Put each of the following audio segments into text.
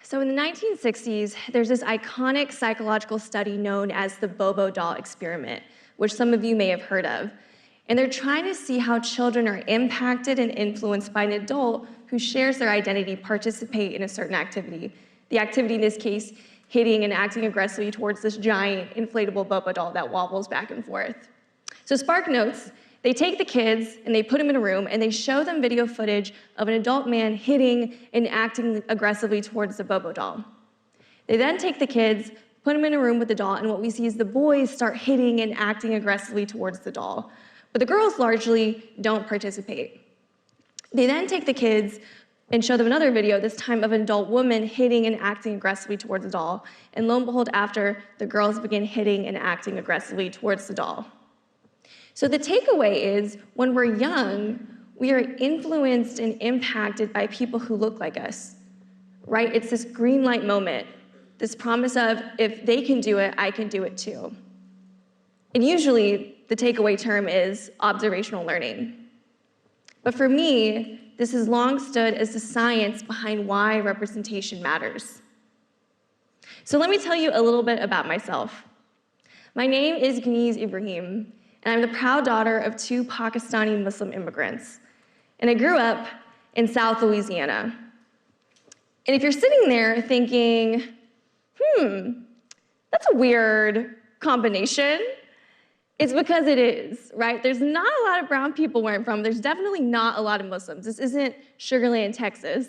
So in the 1960s, there's this iconic psychological study known as the Bobo doll experiment, which some of you may have heard of. And they're trying to see how children are impacted and influenced by an adult who shares their identity participate in a certain activity. The activity in this case, hitting and acting aggressively towards this giant inflatable Boba doll that wobbles back and forth. So Spark notes, they take the kids and they put them in a room and they show them video footage of an adult man hitting and acting aggressively towards the Bobo doll. They then take the kids, put them in a room with the doll, and what we see is the boys start hitting and acting aggressively towards the doll. But the girls largely don't participate. They then take the kids and show them another video, this time of an adult woman hitting and acting aggressively towards the doll. And lo and behold, after, the girls begin hitting and acting aggressively towards the doll. So the takeaway is, when we're young, we are influenced and impacted by people who look like us, right? It's this green light moment, this promise of, if they can do it, I can do it too. And usually, the takeaway term is observational learning. But for me, this has long stood as the science behind why representation matters. So let me tell you a little bit about myself. My name is Guneez Ibrahim, and I'm the proud daughter of 2 Pakistani Muslim immigrants. And I grew up in South Louisiana. And if you're sitting there thinking, that's a weird combination, it's because it is, right? There's not a lot of brown people where I'm from. There's definitely not a lot of Muslims. This isn't Sugar Land, Texas.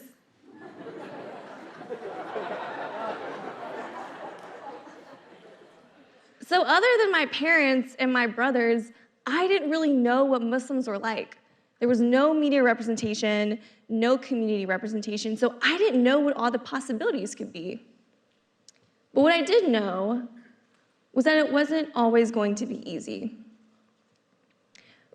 So other than my parents and my brothers, I didn't really know what Muslims were like. There was no media representation, no community representation, so I didn't know what all the possibilities could be. But what I did know was that it wasn't always going to be easy.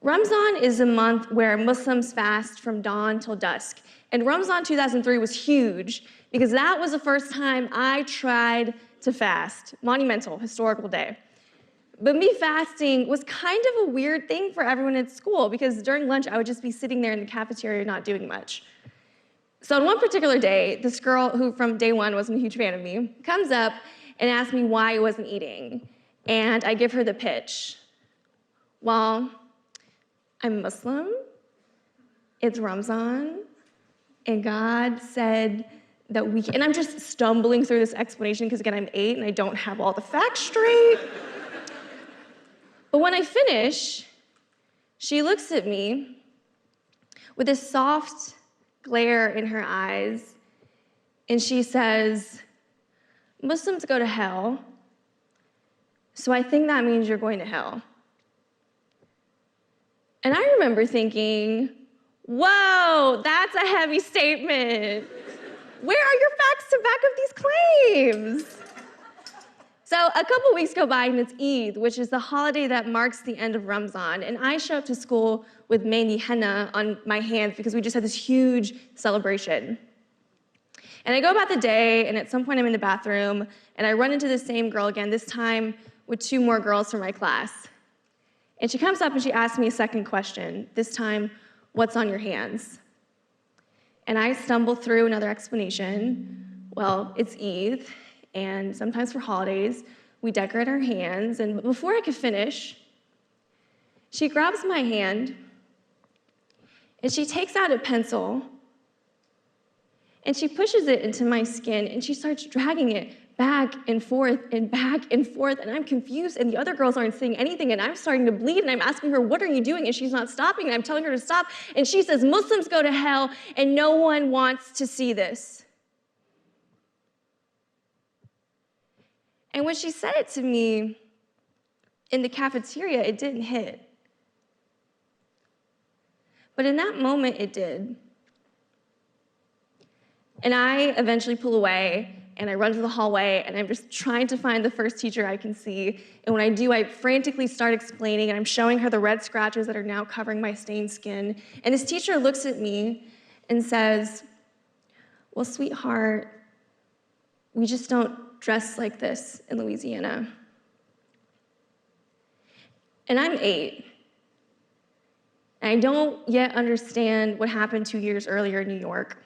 Ramzan is a month where Muslims fast from dawn till dusk. And Ramzan 2003 was huge because that was the first time I tried to fast. Monumental, historical day. But me fasting was kind of a weird thing for everyone at school because during lunch I would just be sitting there in the cafeteria not doing much. So on one particular day, this girl who from day one wasn't a huge fan of me comes up and asks me why I wasn't eating. And I give her the pitch. Well, I'm Muslim, it's Ramzan, and God said that we can, and I'm just stumbling through this explanation because again, I'm 8 and I don't have all the facts straight. But when I finish, she looks at me with a soft glare in her eyes, and she says, Muslims go to hell, so I think that means you're going to hell. And I remember thinking, whoa, that's a heavy statement. Where are your facts to back up these claims? So a couple weeks go by and it's Eid, which is the holiday that marks the end of Ramzan. And I show up to school with mehndi henna on my hands because we just had this huge celebration. And I go about the day, and at some point I'm in the bathroom, and I run into the same girl again, this time with 2 more girls from my class. And she comes up and she asks me a second question, this time, what's on your hands? And I stumble through another explanation. Well, it's Eid, and sometimes for holidays, we decorate our hands, and before I could finish, she grabs my hand, and she takes out a pencil, and she pushes it into my skin, and she starts dragging it back and forth, and I'm confused, and the other girls aren't saying anything, and I'm starting to bleed, and I'm asking her, what are you doing? And she's not stopping, and I'm telling her to stop, and she says, Muslims go to hell, and no one wants to see this. And when she said it to me in the cafeteria, it didn't hit. But in that moment, it did. And I eventually pull away, and I run to the hallway, and I'm just trying to find the first teacher I can see. And when I do, I frantically start explaining, and I'm showing her the red scratches that are now covering my stained skin. And this teacher looks at me and says, well, sweetheart, we just don't dress like this in Louisiana. And I'm 8. And I don't yet understand what happened 2 years earlier in New York.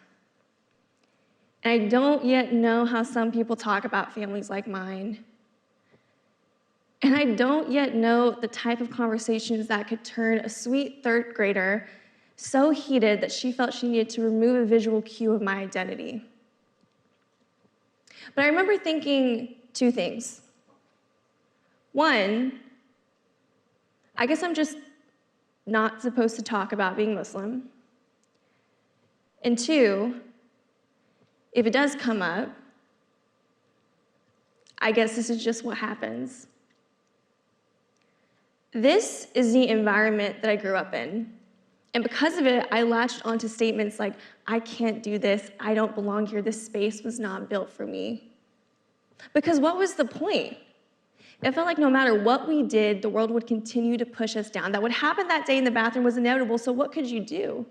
And I don't yet know how some people talk about families like mine. And I don't yet know the type of conversations that could turn a sweet third grader so heated that she felt she needed to remove a visual cue of my identity. But I remember thinking two things. One, I guess I'm just not supposed to talk about being Muslim. And two, if it does come up, I guess this is just what happens. This is the environment that I grew up in. And because of it, I latched onto statements like, I can't do this, I don't belong here, this space was not built for me. Because what was the point? It felt like no matter what we did, the world would continue to push us down. That what happened that day in the bathroom was inevitable, so what could you do?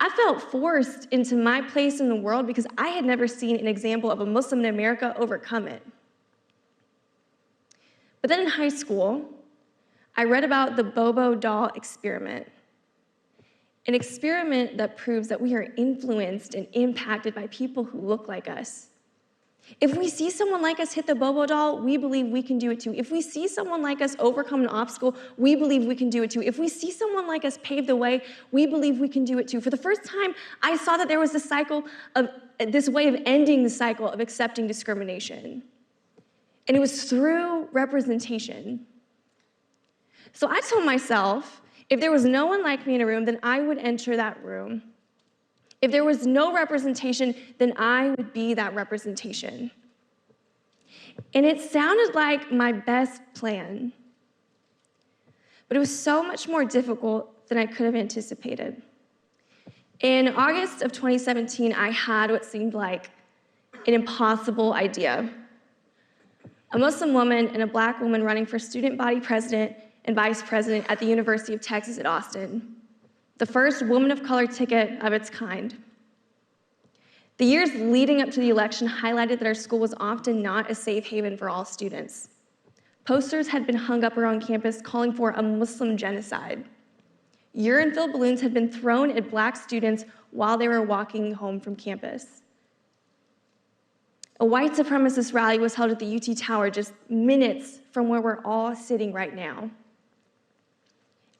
I felt forced into my place in the world because I had never seen an example of a Muslim in America overcome it. But then in high school, I read about the Bobo doll experiment, an experiment that proves that we are influenced and impacted by people who look like us. If we see someone like us hit the Bobo doll, we believe we can do it too. If we see someone like us overcome an obstacle, we believe we can do it too. If we see someone like us pave the way, we believe we can do it too. For the first time, I saw that there was this way of ending the cycle of accepting discrimination. And it was through representation. So I told myself, if there was no one like me in a room, then I would enter that room. If there was no representation, then I would be that representation. And it sounded like my best plan, but it was so much more difficult than I could have anticipated. In August of 2017, I had what seemed like an impossible idea. A Muslim woman and a Black woman running for student body president and vice president at the University of Texas at Austin. The first woman of color ticket of its kind. The years leading up to the election highlighted that our school was often not a safe haven for all students. Posters had been hung up around campus calling for a Muslim genocide. Urine-filled balloons had been thrown at Black students while they were walking home from campus. A white supremacist rally was held at the UT Tower just minutes from where we're all sitting right now.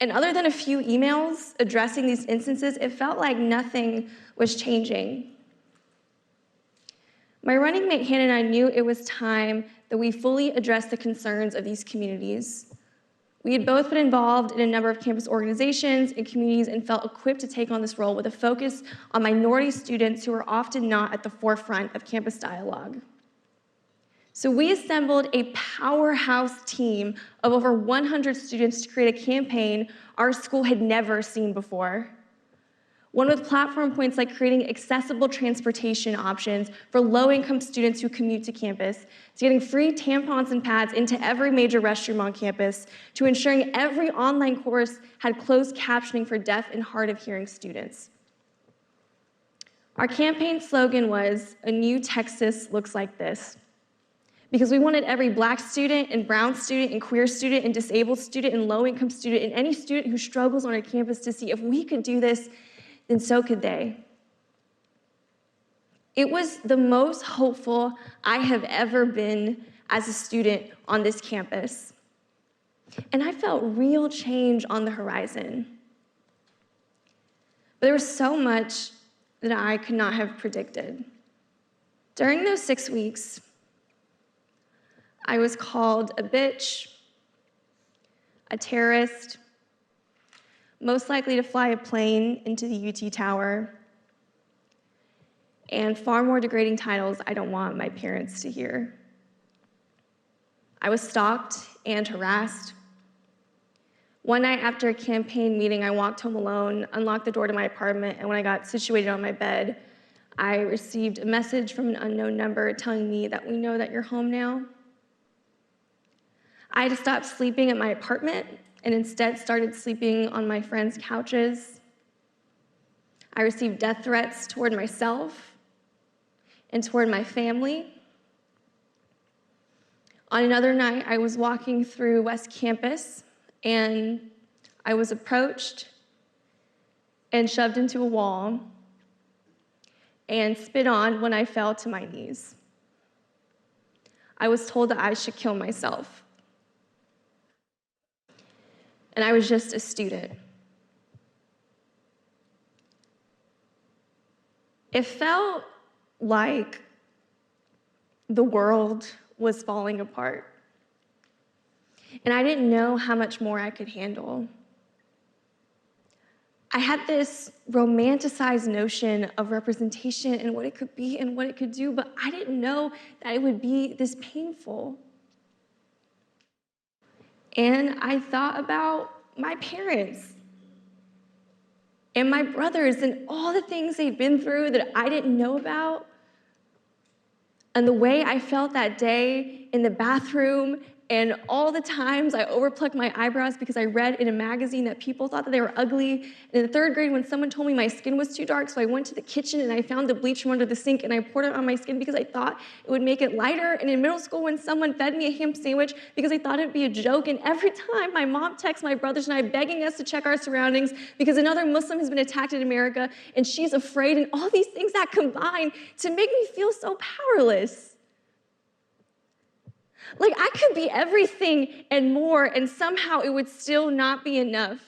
And other than a few emails addressing these instances, it felt like nothing was changing. My running mate Hannah and I knew it was time that we fully address the concerns of these communities. We had both been involved in a number of campus organizations and communities and felt equipped to take on this role with a focus on minority students who are often not at the forefront of campus dialogue. So we assembled a powerhouse team of over 100 students to create a campaign our school had never seen before. One with platform points like creating accessible transportation options for low-income students who commute to campus, to getting free tampons and pads into every major restroom on campus, to ensuring every online course had closed captioning for deaf and hard-of-hearing students. Our campaign slogan was, "A new Texas looks like this." Because we wanted every Black student and brown student and queer student and disabled student and low-income student and any student who struggles on our campus to see if we could do this, then so could they. It was the most hopeful I have ever been as a student on this campus. And I felt real change on the horizon. But there was so much that I could not have predicted. During those 6 weeks, I was called a bitch, a terrorist, most likely to fly a plane into the UT Tower, and far more degrading titles I don't want my parents to hear. I was stalked and harassed. One night after a campaign meeting, I walked home alone, unlocked the door to my apartment, and when I got situated on my bed, I received a message from an unknown number telling me that we know that you're home now. I had to stop sleeping at my apartment and instead started sleeping on my friends' couches. I received death threats toward myself and toward my family. On another night, I was walking through West Campus and I was approached and shoved into a wall. and spit on when I fell to my knees. I was told that I should kill myself. And I was just a student. It felt like the world was falling apart. And I didn't know how much more I could handle. I had this romanticized notion of representation and what it could be and what it could do, but I didn't know that it would be this painful. And I thought about my parents and my brothers and all the things they've been through that I didn't know about. And the way I felt that day in the bathroom, and all the times I overplucked my eyebrows because I read in a magazine that people thought that they were ugly. And in the 3rd grade, when someone told me my skin was too dark, so I went to the kitchen and I found the bleach from under the sink and I poured it on my skin because I thought it would make it lighter. And in middle school, when someone fed me a ham sandwich because I thought it'd be a joke, and every time my mom texts my brothers and I begging us to check our surroundings because another Muslim has been attacked in America and she's afraid, and all these things that combine to make me feel so powerless. Like I could be everything and more, and somehow it would still not be enough.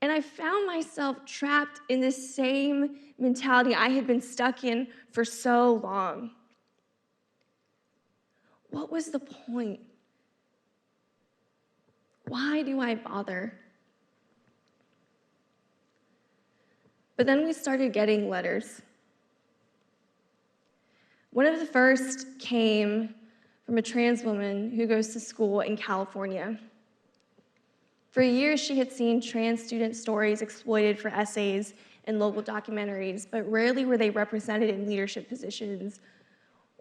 And I found myself trapped in this same mentality I had been stuck in for so long. What was the point? Why do I bother? But then we started getting letters. One of the first came from a trans woman who goes to school in California. For years, she had seen trans student stories exploited for essays in local documentaries, but rarely were they represented in leadership positions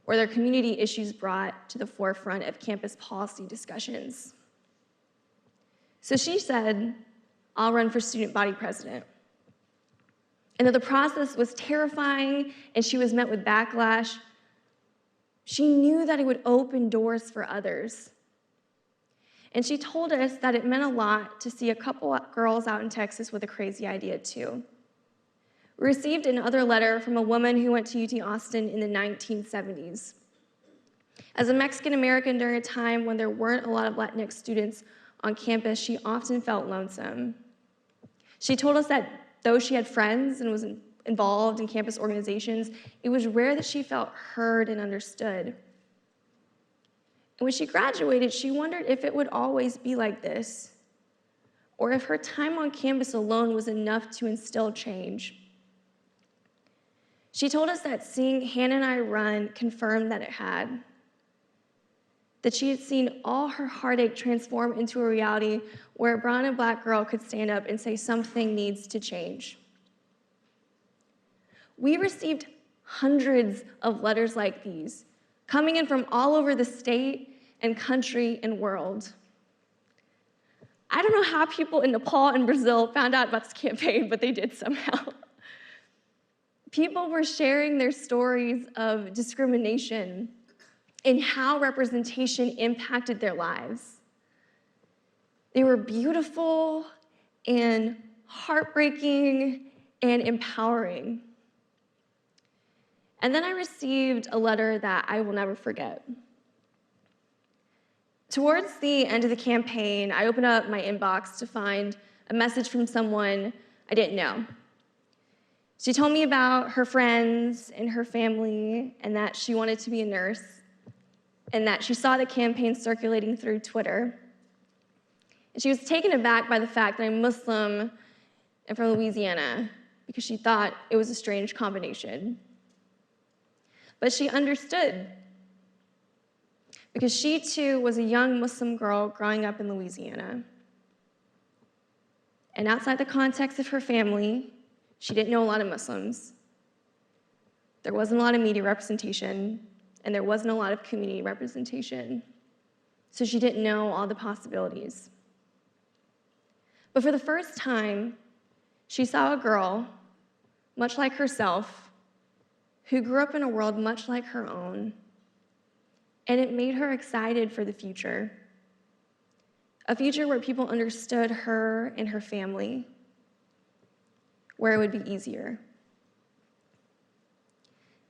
or their community issues brought to the forefront of campus policy discussions. So she said, "I'll run for student body president." And though the process was terrifying and she was met with backlash, she knew that it would open doors for others. And she told us that it meant a lot to see a couple of girls out in Texas with a crazy idea too. We received another letter from a woman who went to UT Austin in the 1970s. As a Mexican American during a time when there weren't a lot of Latinx students on campus, she often felt lonesome. She told us that though she had friends and was involved in campus organizations, it was rare that she felt heard and understood. And when she graduated, she wondered if it would always be like this, or if her time on campus alone was enough to instill change. She told us that seeing Hannah and I run confirmed that it had, that she had seen all her heartache transform into a reality where a brown and black girl could stand up and say something needs to change. We received hundreds of letters like these, coming in from all over the state and country and world. I don't know how people in Nepal and Brazil found out about this campaign, but they did somehow. People were sharing their stories of discrimination and how representation impacted their lives. They were beautiful and heartbreaking and empowering. And then I received a letter that I will never forget. Towards the end of the campaign, I opened up my inbox to find a message from someone I didn't know. She told me about her friends and her family, and that she wanted to be a nurse, and that she saw the campaign circulating through Twitter. And she was taken aback by the fact that I'm Muslim and from Louisiana, because she thought it was a strange combination. But she understood, because she too was a young Muslim girl growing up in Louisiana. And outside the context of her family, she didn't know a lot of Muslims. There wasn't a lot of media representation, and there wasn't a lot of community representation. So she didn't know all the possibilities. But for the first time, she saw a girl, much like herself, who grew up in a world much like her own, and it made her excited for the future. A future where people understood her and her family, where it would be easier.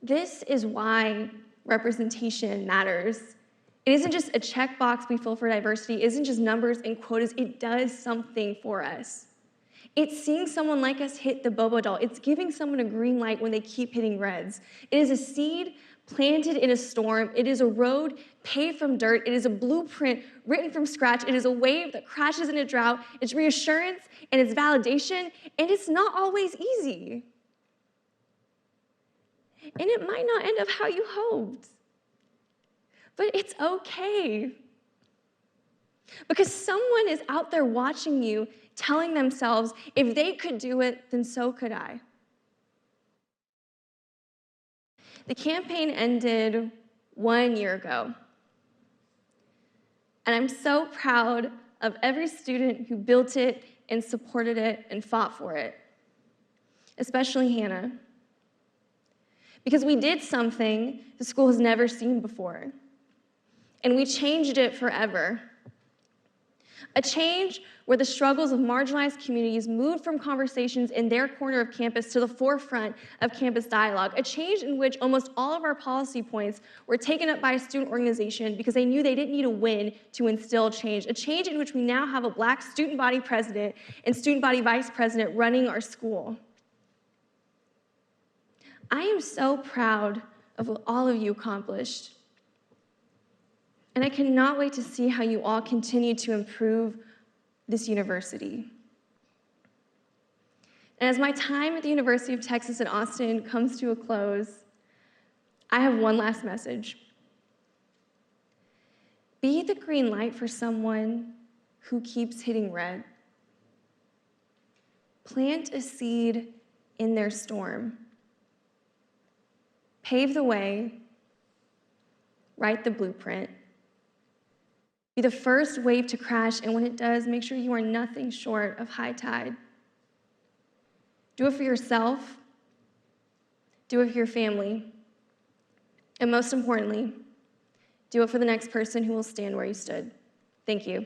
This is why representation matters. It isn't just a checkbox we fill for diversity, it isn't just numbers and quotas, it does something for us. It's seeing someone like us hit the Bobo doll. It's giving someone a green light when they keep hitting reds. It is a seed planted in a storm. It is a road paved from dirt. It is a blueprint written from scratch. It is a wave that crashes in a drought. It's reassurance and it's validation, and it's not always easy. And it might not end up how you hoped, but it's okay. Because someone is out there watching you, telling themselves, if they could do it, then so could I. The campaign ended 1 year ago. And I'm so proud of every student who built it and supported it and fought for it, especially Hannah. Because we did something the school has never seen before. And we changed it forever. A change where the struggles of marginalized communities moved from conversations in their corner of campus to the forefront of campus dialogue. A change in which almost all of our policy points were taken up by a student organization because they knew they didn't need a win to instill change. A change in which we now have a Black student body president and student body vice president running our school. I am so proud of what all of you accomplished. And I cannot wait to see how you all continue to improve this university. And as my time at the University of Texas at Austin comes to a close, I have one last message. Be the green light for someone who keeps hitting red. Plant a seed in their storm. Pave the way. Write the blueprint. Be the first wave to crash, and when it does, make sure you are nothing short of high tide. Do it for yourself. Do it for your family. And most importantly, do it for the next person who will stand where you stood. Thank you.